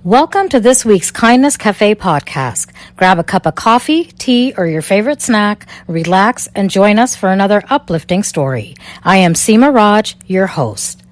Welcome to this week's Kindness Cafe podcast. Grab a cup of coffee, tea, or your favorite snack, relax, and join us for another uplifting story. I am Seema, your host.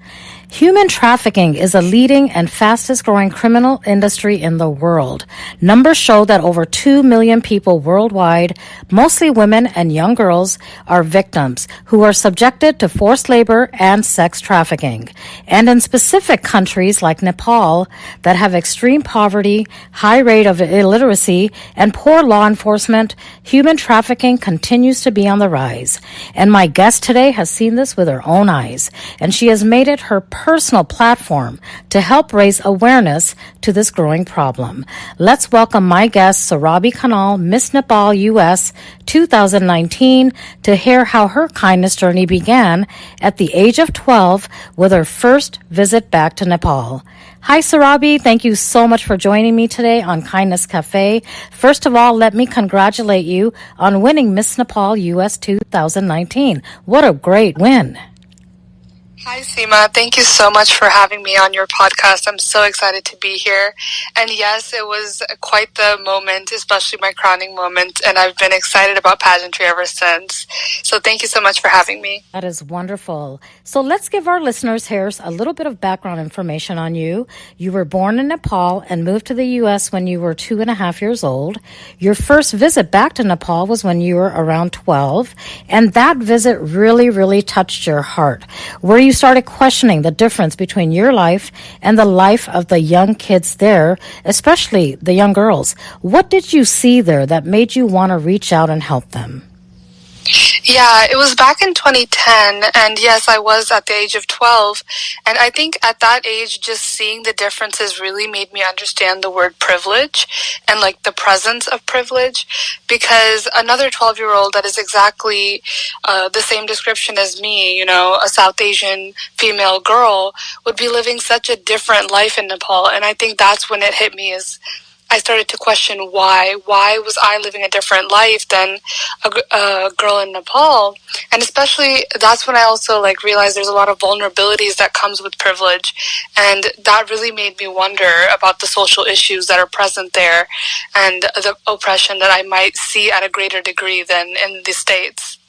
Human trafficking is a leading and fastest growing criminal industry in the world. Numbers show that over 2 million people worldwide, mostly women and young girls, are victims who are subjected to forced labor and sex trafficking. And in specific countries like Nepal that have extreme poverty, high rate of illiteracy, and poor law enforcement, human trafficking continues to be on the rise. And my guest today has seen this with her own eyes, and she has made it her personal platform to help raise awareness to this growing problem. Let's welcome my guest, Surabhi Khanal, Miss Nepal US 2019, to hear how her kindness journey began at the age of 12 with her first visit back to Nepal. Hi, Surabhi. Thank you so much for joining me today on Kindness Cafe. First of all, let me congratulate you on winning Miss Nepal US 2019. What a great win. Hi, Seema. Thank you so much for having me on your podcast. I'm so excited to be here. And yes, it was quite the moment, especially my crowning moment. And I've been excited about pageantry ever since. So thank you so much for having me. That is wonderful. So let's give our listeners here a little bit of background information on you. You were born in Nepal and moved to the U.S. when you were 2.5 years old. Your first visit back to Nepal was when you were around 12. And that visit really touched your heart. Where you started questioning the difference between your life and the life of the young kids there, especially the young girls. What did you see there that made you want to reach out and help them? Yeah, it was back in 2010, and yes, I was at the age of 12, and I think at that age, just seeing the differences really made me understand the word privilege and like the presence of privilege, because another 12-year-old that is exactly the same description as me, a South Asian female girl, would be living such a different life in Nepal, and I think that's when it hit me is I started to question why was I living a different life than a girl in Nepal? And especially that's when I also realized there's a lot of vulnerabilities that comes with privilege. And that really made me wonder about the social issues that are present there and the oppression that I might see at a greater degree than in the States.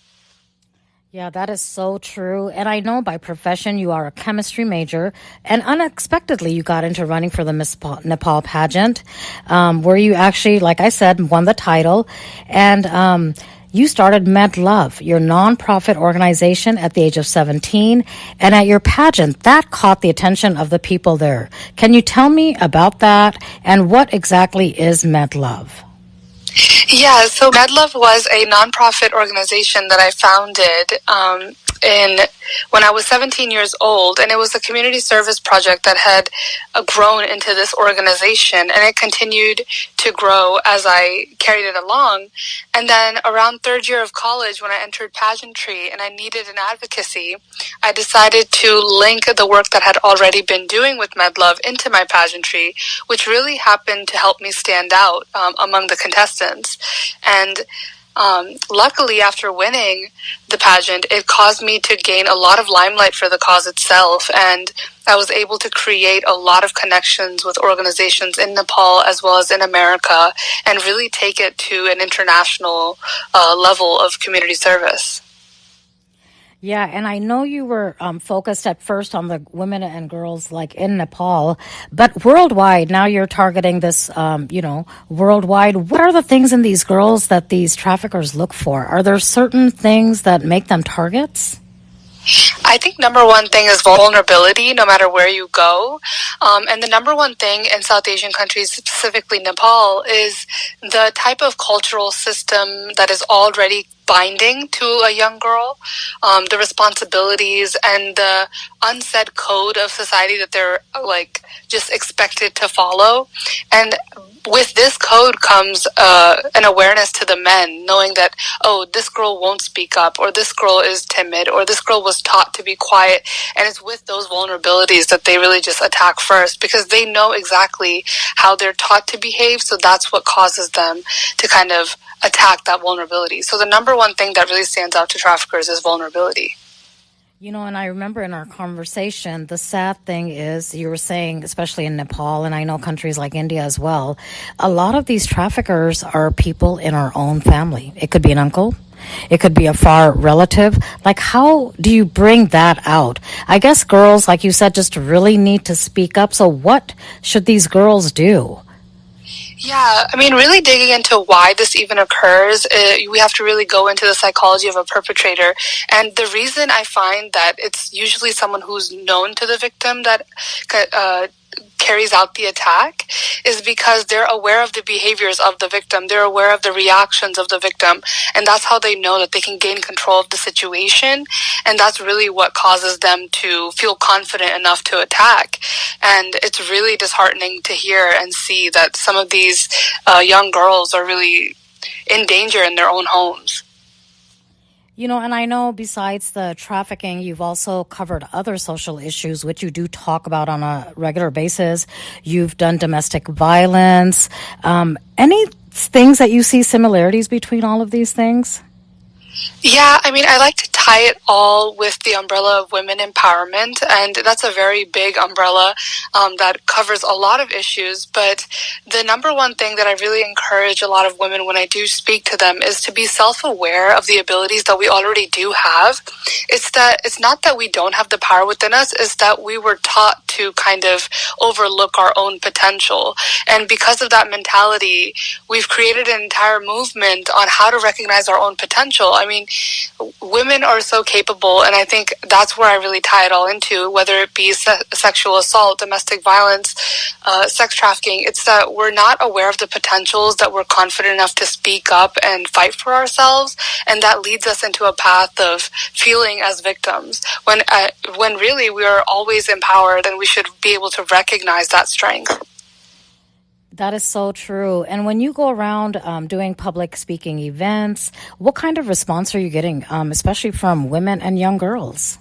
Yeah, that is so true. And I know by profession you are a chemistry major, and unexpectedly you got into running for the Miss Nepal pageant, where you actually, like I said, won the title. And you started Medlov, your nonprofit organization, at the age of 17. And at your pageant, that caught the attention of the people there. Can you tell me about that and what exactly is Medlov? Yeah, so Medlov was a nonprofit organization that I founded when I was 17 years old, and it was a community service project that had grown into this organization, and it continued to grow as I carried it along. And then around third year of college, when I entered pageantry and I needed an advocacy, I decided to link the work that had already been doing with Medlov into my pageantry, which really happened to help me stand out among the contestants. And luckily, after winning the pageant, it caused me to gain a lot of limelight for the cause itself, and I was able to create a lot of connections with organizations in Nepal as well as in America, and really take it to an international level of community service. Yeah, and I know you were focused at first on the women and girls in Nepal, but worldwide, now you're targeting this, worldwide. What are the things in these girls that these traffickers look for? Are there certain things that make them targets? I think number one thing is vulnerability, no matter where you go. And the number one thing in South Asian countries, specifically Nepal, is the type of cultural system that is already binding to a young girl, the responsibilities and the unsaid code of society that they're just expected to follow. And with this code comes an awareness to the men, knowing that, this girl won't speak up, or this girl is timid, or this girl was taught to be quiet. And it's with those vulnerabilities that they really just attack first, because they know exactly how they're taught to behave. So that's what causes them to kind of attack that vulnerability. So the number one thing that really stands out to traffickers is vulnerability. And I remember in our conversation, the sad thing is you were saying, especially in Nepal, and I know countries like India as well, a lot of these traffickers are people in our own family. It could be an uncle. It could be a far relative. Like, how do you bring that out? I guess girls, like you said, just really need to speak up. So what should these girls do? Yeah, I mean, really digging into why this even occurs, we have to really go into the psychology of a perpetrator. And the reason I find that it's usually someone who's known to the victim that carries out the attack is because they're aware of the behaviors of the victim. They're aware of the reactions of the victim. And that's how they know that they can gain control of the situation. And that's really what causes them to feel confident enough to attack. And it's really disheartening to hear and see that some of these young girls are really in danger in their own homes. And I know besides the trafficking, you've also covered other social issues, which you do talk about on a regular basis. You've done domestic violence. Any things that you see similarities between all of these things? Yeah, I mean, I like to tie it all with the umbrella of women empowerment, and that's a very big umbrella that covers a lot of issues. But the number one thing that I really encourage a lot of women when I do speak to them is to be self-aware of the abilities that we already do have. It's not that we don't have the power within us, it's that we were taught to kind of overlook our own potential. And because of that mentality, we've created an entire movement on how to recognize our own potential. I mean, women are so capable, and I think that's where I really tie it all into, whether it be sexual assault, domestic violence, sex trafficking. It's that we're not aware of the potentials, that we're confident enough to speak up and fight for ourselves, and that leads us into a path of feeling as victims, when really we are always empowered, and we should be able to recognize that strength. That is so true. And when you go around doing public speaking events, what kind of response are you getting, especially from women and young girls?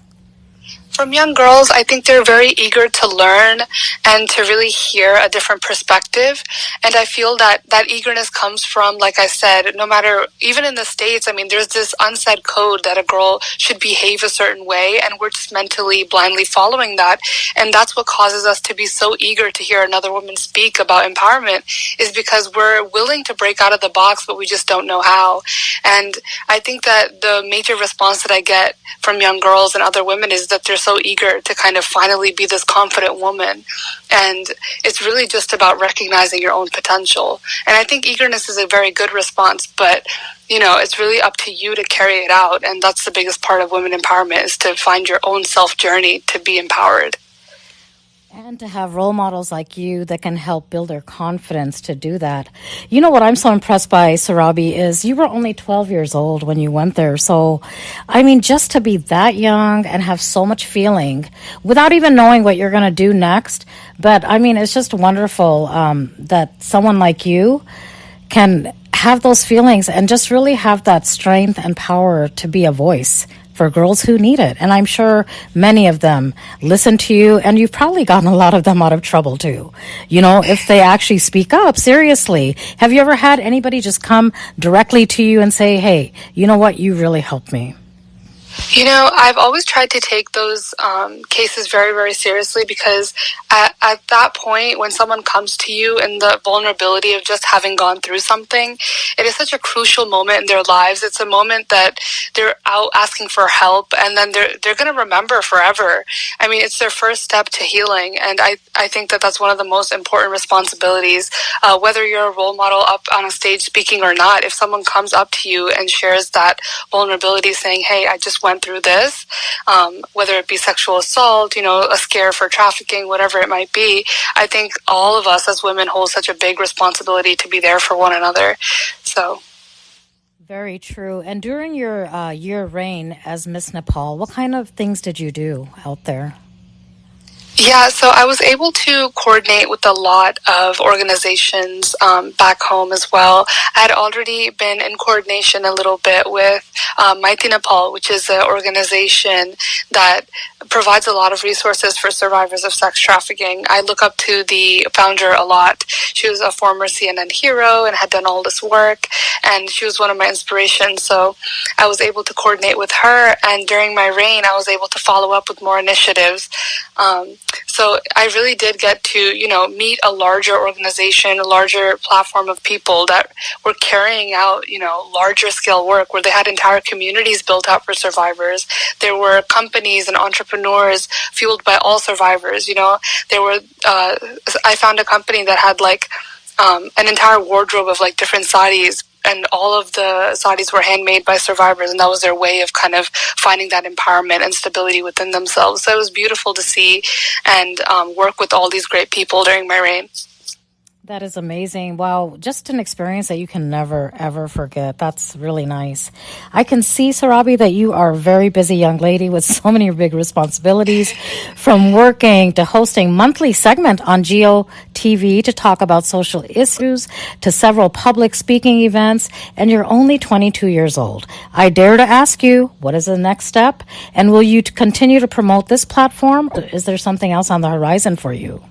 From young girls, I think they're very eager to learn and to really hear a different perspective. And I feel that that eagerness comes from, like I said, no matter, even in the States, I mean, there's this unsaid code that a girl should behave a certain way, and we're just mentally, blindly following that. And that's what causes us to be so eager to hear another woman speak about empowerment, is because we're willing to break out of the box, but we just don't know how. And I think that the major response that I get from young girls and other women is that they're so eager to kind of finally be this confident woman. And it's really just about recognizing your own potential. And I think eagerness is a very good response, but it's really up to you to carry it out. And that's the biggest part of women empowerment, is to find your own self journey to be empowered. And to have role models like you that can help build their confidence to do that. What I'm so impressed by, Surabhi, is you were only 12 years old when you went there. So, I mean, just to be that young and have so much feeling without even knowing what you're going to do next. But, I mean, it's just wonderful that someone like you can have those feelings and just really have that strength and power to be a voice for girls who need it. And I'm sure many of them listen to you, and you've probably gotten a lot of them out of trouble too. If they actually speak up, seriously. Have you ever had anybody just come directly to you and say, hey, you know what, you really helped me? I've always tried to take those cases very, very seriously, because at that point, when someone comes to you in the vulnerability of just having gone through something, it is such a crucial moment in their lives. It's a moment that they're out asking for help, and then they're going to remember forever. I mean, it's their first step to healing, and I think that that's one of the most important responsibilities, whether you're a role model up on a stage speaking or not. If someone comes up to you and shares that vulnerability, saying, hey, I just went through this, whether it be sexual assault, a scare for trafficking, whatever it might be, I think all of us as women hold such a big responsibility to be there for one another. So. Very true. And during your year reign as Miss Nepal, what kind of things did you do out there? Yeah, so I was able to coordinate with a lot of organizations back home as well. I had already been in coordination a little bit with Mighty Nepal, which is an organization that provides a lot of resources for survivors of sex trafficking. I look up to the founder a lot. She was a former CNN hero and had done all this work, and she was one of my inspirations. So I was able to coordinate with her, and during my reign, I was able to follow up with more initiatives. So I really did get to, meet a larger organization, a larger platform of people that were carrying out, larger scale work where they had entire communities built out for survivors. There were companies and entrepreneurs fueled by all survivors. I found a company that had an entire wardrobe of different saris, and all of the saris were handmade by survivors, and that was their way of kind of finding that empowerment and stability within themselves. So it was beautiful to see and work with all these great people during my reign. That is amazing. Wow. Just an experience that you can never, ever forget. That's really nice. I can see, Surabhi, that you are a very busy young lady with so many big responsibilities, from working to hosting monthly segment on Geo TV to talk about social issues to several public speaking events, and you're only 22 years old. I dare to ask you, what is the next step? And will you continue to promote this platform? Is there something else on the horizon for you?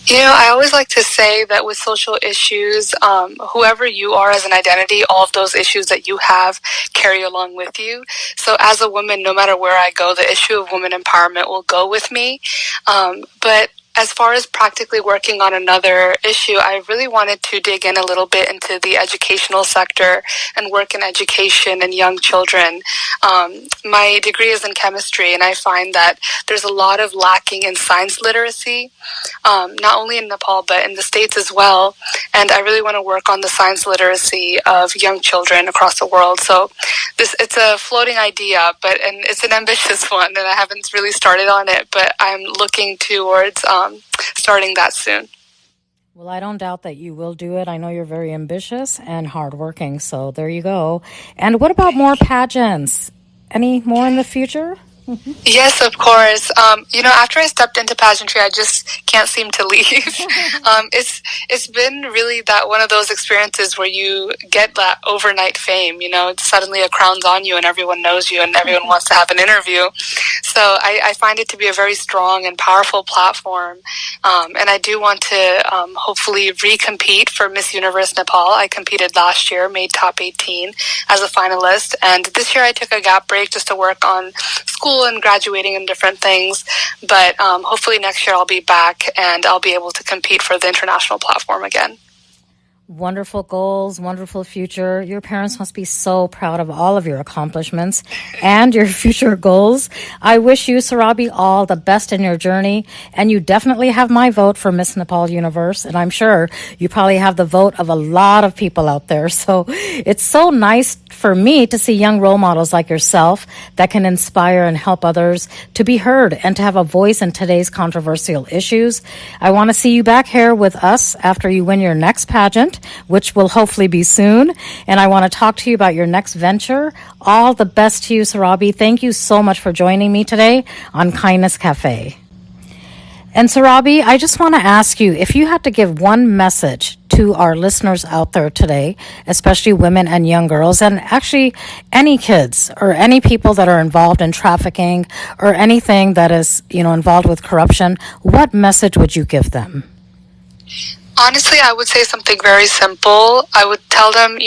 I always like to say that with social issues, whoever you are as an identity, all of those issues that you have carry along with you. So as a woman, no matter where I go, the issue of women empowerment will go with me. But as far as practically working on another issue, I really wanted to dig in a little bit into the educational sector and work in education and young children. My degree is in chemistry, and I find that there's a lot of lacking in science literacy, not only in Nepal, but in the States as well. And I really want to work on the science literacy of young children across the world. So it's a floating idea, and it's an ambitious one, and I haven't really started on it, but I'm looking towards starting that soon. Well, I don't doubt that you will do it. I know you're very ambitious and hardworking, so there you go. And what about more pageants? Any more in the future? Mm-hmm. Yes, of course. After I stepped into pageantry, I just can't seem to leave. It's been really that one of those experiences where you get that overnight fame. Suddenly a crown's on you and everyone knows you and everyone wants to have an interview. So I find it to be a very strong and powerful platform. And I do want to hopefully recompete for Miss Universe Nepal. I competed last year, made top 18 as a finalist. And this year I took a gap break just to work on school and graduating and different things, but hopefully next year I'll be back and I'll be able to compete for the international platform again. Wonderful goals, wonderful future. Your parents must be so proud of all of your accomplishments and your future goals. I wish you, Surabhi, all the best in your journey. And you definitely have my vote for Miss Nepal Universe. And I'm sure you probably have the vote of a lot of people out there. So it's so nice for me to see young role models like yourself that can inspire and help others to be heard and to have a voice in today's controversial issues. I want to see you back here with us after you win your next pageant, which will hopefully be soon. And I want to talk to you about your next venture. All the best to you, Surabhi. Thank you so much for joining me today on Kindness Cafe. And Surabhi, I just want to ask you, if you had to give one message to our listeners out there today, especially women and young girls, and actually any kids or any people that are involved in trafficking or anything that is, involved with corruption, what message would you give them? Honestly, I would say something very simple. I would tell them,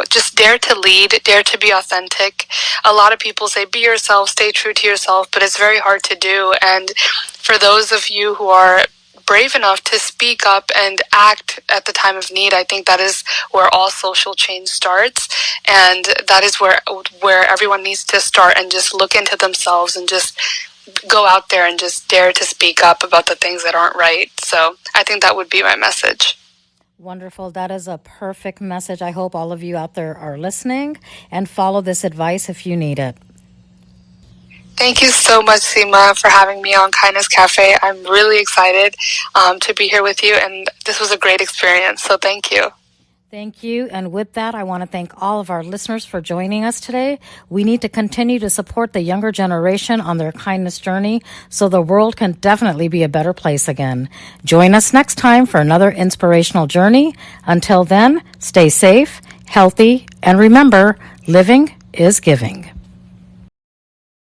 just dare to lead, dare to be authentic. A lot of people say, be yourself, stay true to yourself, but it's very hard to do. And for those of you who are brave enough to speak up and act at the time of need, I think that is where all social change starts. And that is where everyone needs to start and just look into themselves and just go out there and just dare to speak up about the things that aren't right. So I think that would be my message. Wonderful. That is a perfect message. I hope all of you out there are listening and follow this advice if you need it. Thank you so much, Seema, for having me on Kindness Cafe. I'm really excited to be here with you, and this was a great experience, so thank you. Thank you. And with that, I want to thank all of our listeners for joining us today. We need to continue to support the younger generation on their kindness journey so the world can definitely be a better place again. Join us next time for another inspirational journey. Until then, stay safe, healthy, and remember, living is giving.